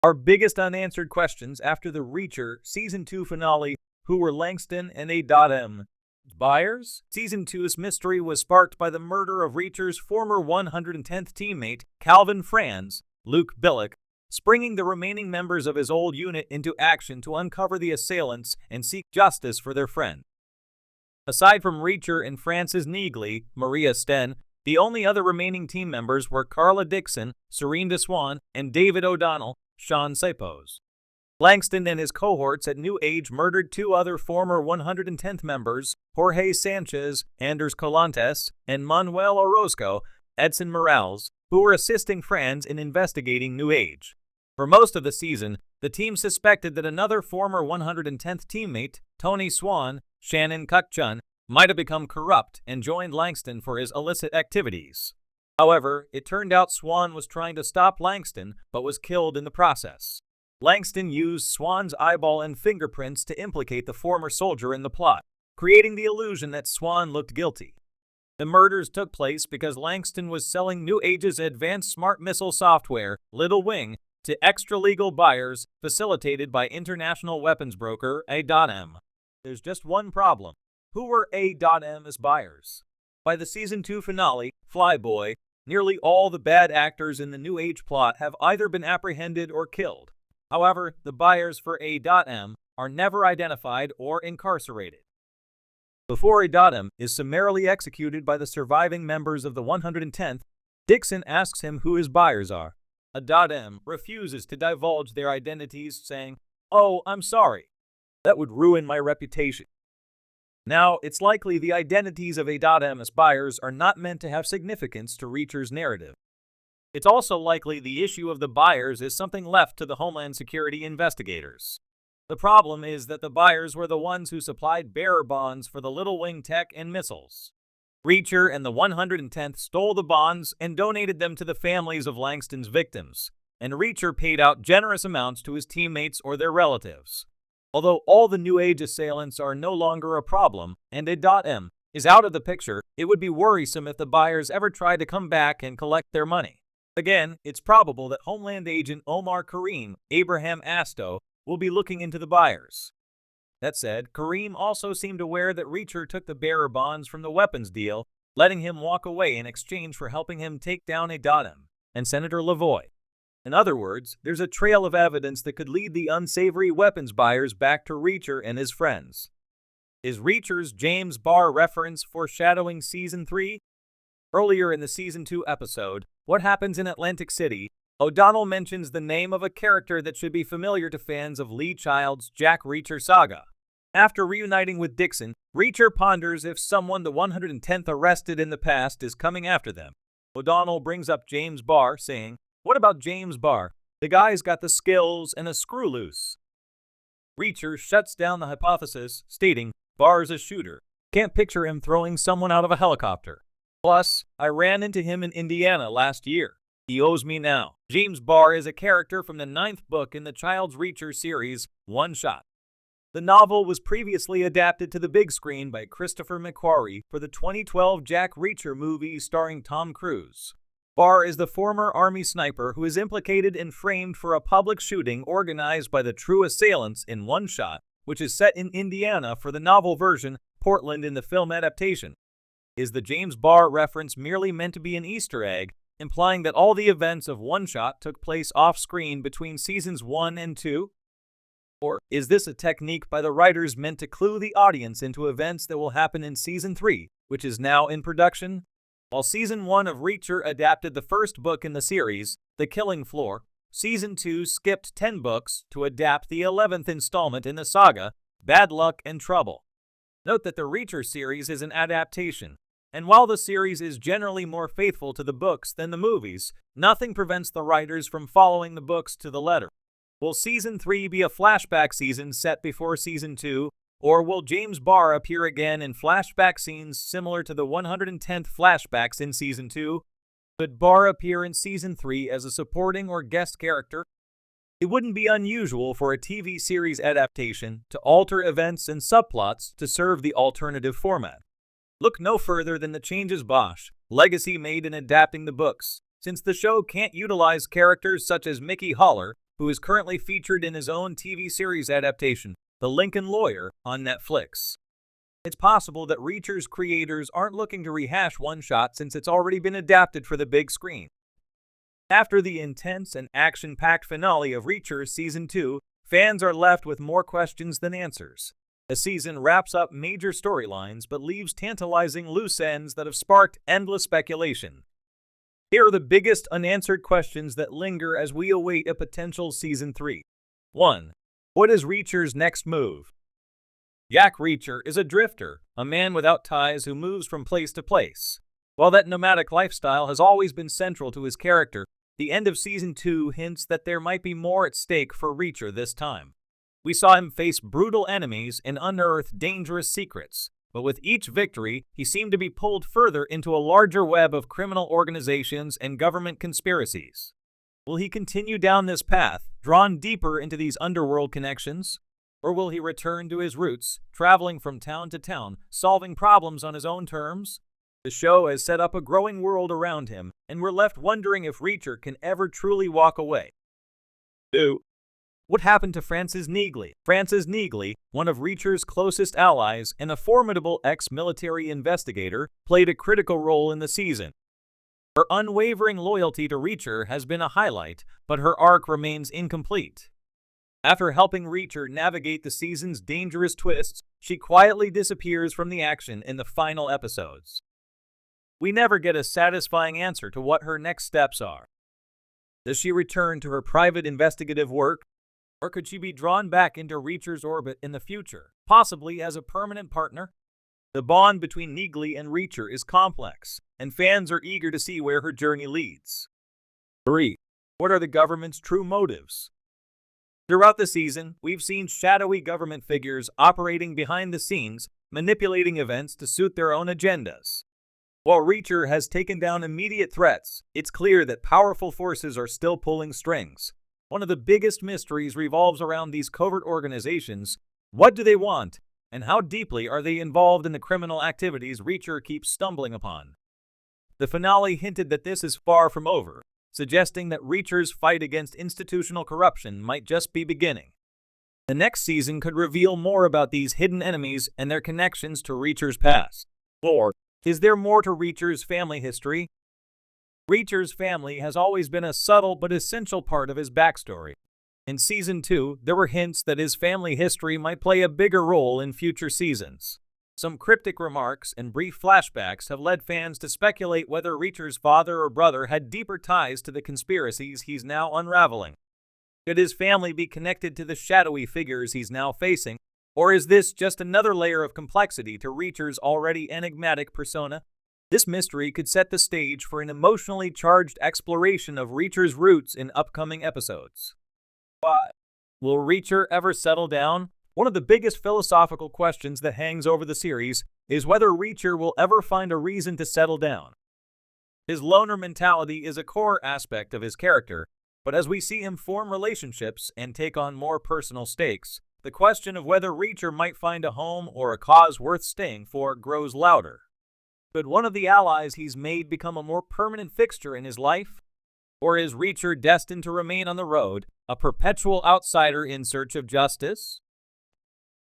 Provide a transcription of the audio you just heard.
Our biggest unanswered questions after the Reacher Season 2 finale: who were Langston and A.M. Byers? Season 2's mystery was sparked by the murder of Reacher's former 110th teammate, Calvin Franz, Luke Billick, springing the remaining members of his old unit into action to uncover the assailants and seek justice for their friend. Aside from Reacher and Francis Neagley, Maria Sten, the only other remaining team members were Carla Dixon, Serene DeSwan, and David O'Donnell, Sean Sapos. Langston and his cohorts at New Age murdered two other former 110th members, Jorge Sanchez, Anders Colantes, and Manuel Orozco, Edson Morales, who were assisting Franz in investigating New Age. For most of the season, the team suspected that another former 110th teammate, Tony Swan, Shannon Kukchun, might have become corrupt and joined Langston for his illicit activities. However, it turned out Swan was trying to stop Langston, but was killed in the process. Langston used Swan's eyeball and fingerprints to implicate the former soldier in the plot, creating the illusion that Swan looked guilty. The murders took place because Langston was selling New Age's advanced smart missile software, Little Wing, to extra-legal buyers, facilitated by international weapons broker A.M. There's just one problem. Who were A.M.'s buyers? By the Season 2 finale, Flyboy, nearly all the bad actors in the New Age plot have either been apprehended or killed. However, the buyers for A.M. are never identified or incarcerated. Before A.M. is summarily executed by the surviving members of the 110th, Dixon asks him who his buyers are. A.M. refuses to divulge their identities, saying, "Oh, I'm sorry. That would ruin my reputation." Now, it's likely the identities of A.M.'s buyers are not meant to have significance to Reacher's narrative. It's also likely the issue of the buyers is something left to the Homeland Security investigators. The problem is that the buyers were the ones who supplied bearer bonds for the Little Wing tech and missiles. Reacher and the 110th stole the bonds and donated them to the families of Langston's victims, and Reacher paid out generous amounts to his teammates or their relatives. Although all the New Age assailants are no longer a problem, and A.M. is out of the picture, it would be worrisome if the buyers ever tried to come back and collect their money. Again, it's probable that Homeland Agent Omar Kareem Abraham Asto will be looking into the buyers. That said, Kareem also seemed aware that Reacher took the bearer bonds from the weapons deal, letting him walk away in exchange for helping him take down A.M. and Senator Lavoie. In other words, there's a trail of evidence that could lead the unsavory weapons buyers back to Reacher and his friends. Is Reacher's James Barr reference foreshadowing Season 3? Earlier in the Season 2 episode, What Happens in Atlantic City, O'Donnell mentions the name of a character that should be familiar to fans of Lee Child's Jack Reacher saga. After reuniting with Dixon, Reacher ponders if someone the 110th arrested in the past is coming after them. O'Donnell brings up James Barr, saying, "What about James Barr? The guy's got the skills and a screw loose." Reacher shuts down the hypothesis, stating, "Barr's a shooter. Can't picture him throwing someone out of a helicopter. Plus, I ran into him in Indiana last year. He owes me now." James Barr is a character from the 9th book in the Child's Reacher series, One Shot. The novel was previously adapted to the big screen by Christopher McQuarrie for the 2012 Jack Reacher movie starring Tom Cruise. Barr is the former Army sniper who is implicated and framed for a public shooting organized by the true assailants in One Shot, which is set in Indiana for the novel version, Portland in the film adaptation. Is the James Barr reference merely meant to be an Easter egg, implying that all the events of One Shot took place off-screen between seasons 1 and 2? Or is this a technique by the writers meant to clue the audience into events that will happen in Season 3, which is now in production? While Season 1 of Reacher adapted the first book in the series, The Killing Floor, Season 2 skipped 10 books to adapt the 11th installment in the saga, Bad Luck and Trouble. Note that the Reacher series is an adaptation, and while the series is generally more faithful to the books than the movies, nothing prevents the writers from following the books to the letter. Will Season 3 be a flashback season set before Season 2, or will James Barr appear again in flashback scenes similar to the 110th flashbacks in Season 2? Could Barr appear in Season 3 as a supporting or guest character? It wouldn't be unusual for a TV series adaptation to alter events and subplots to serve the alternative format. Look no further than the changes Bosch Legacy made in adapting the books. Since the show can't utilize characters such as Mickey Haller, who is currently featured in his own TV series adaptation, The Lincoln Lawyer, on Netflix. It's possible that Reacher's creators aren't looking to rehash one shot since it's already been adapted for the big screen. After the intense and action-packed finale of Reacher Season 2, fans are left with more questions than answers. The season wraps up major storylines but leaves tantalizing loose ends that have sparked endless speculation. Here are the biggest unanswered questions that linger as we await a potential Season 3. 1. What is Reacher's next move? Jack Reacher is a drifter, a man without ties who moves from place to place. While that nomadic lifestyle has always been central to his character, the end of Season 2 hints that there might be more at stake for Reacher this time. We saw him face brutal enemies and unearth dangerous secrets, but with each victory, he seemed to be pulled further into a larger web of criminal organizations and government conspiracies. Will he continue down this path, drawn deeper into these underworld connections? Or will he return to his roots, traveling from town to town, solving problems on his own terms? The show has set up a growing world around him, and we're left wondering if Reacher can ever truly walk away. 2. What happened to Frances Neagley? Frances Neagley, one of Reacher's closest allies and a formidable ex-military investigator, played a critical role in the season. Her unwavering loyalty to Reacher has been a highlight, but her arc remains incomplete. After helping Reacher navigate the season's dangerous twists, she quietly disappears from the action in the final episodes. We never get a satisfying answer to what her next steps are. Does she return to her private investigative work, or could she be drawn back into Reacher's orbit in the future, possibly as a permanent partner? The bond between Neagley and Reacher is complex, and fans are eager to see where her journey leads. 3. What are the government's true motives? Throughout the season, we've seen shadowy government figures operating behind the scenes, manipulating events to suit their own agendas. While Reacher has taken down immediate threats, it's clear that powerful forces are still pulling strings. One of the biggest mysteries revolves around these covert organizations. What do they want, and how deeply are they involved in the criminal activities Reacher keeps stumbling upon? The finale hinted that this is far from over, suggesting that Reacher's fight against institutional corruption might just be beginning. The next season could reveal more about these hidden enemies and their connections to Reacher's past. 4. Is there more to Reacher's family history? Reacher's family has always been a subtle but essential part of his backstory. In Season 2, there were hints that his family history might play a bigger role in future seasons. Some cryptic remarks and brief flashbacks have led fans to speculate whether Reacher's father or brother had deeper ties to the conspiracies he's now unraveling. Could his family be connected to the shadowy figures he's now facing, or is this just another layer of complexity to Reacher's already enigmatic persona? This mystery could set the stage for an emotionally charged exploration of Reacher's roots in upcoming episodes. 5. Will Reacher ever settle down? One of the biggest philosophical questions that hangs over the series is whether Reacher will ever find a reason to settle down. His loner mentality is a core aspect of his character, but as we see him form relationships and take on more personal stakes, the question of whether Reacher might find a home or a cause worth staying for grows louder. Could one of the allies he's made become a more permanent fixture in his life? Or is Reacher destined to remain on the road, a perpetual outsider in search of justice?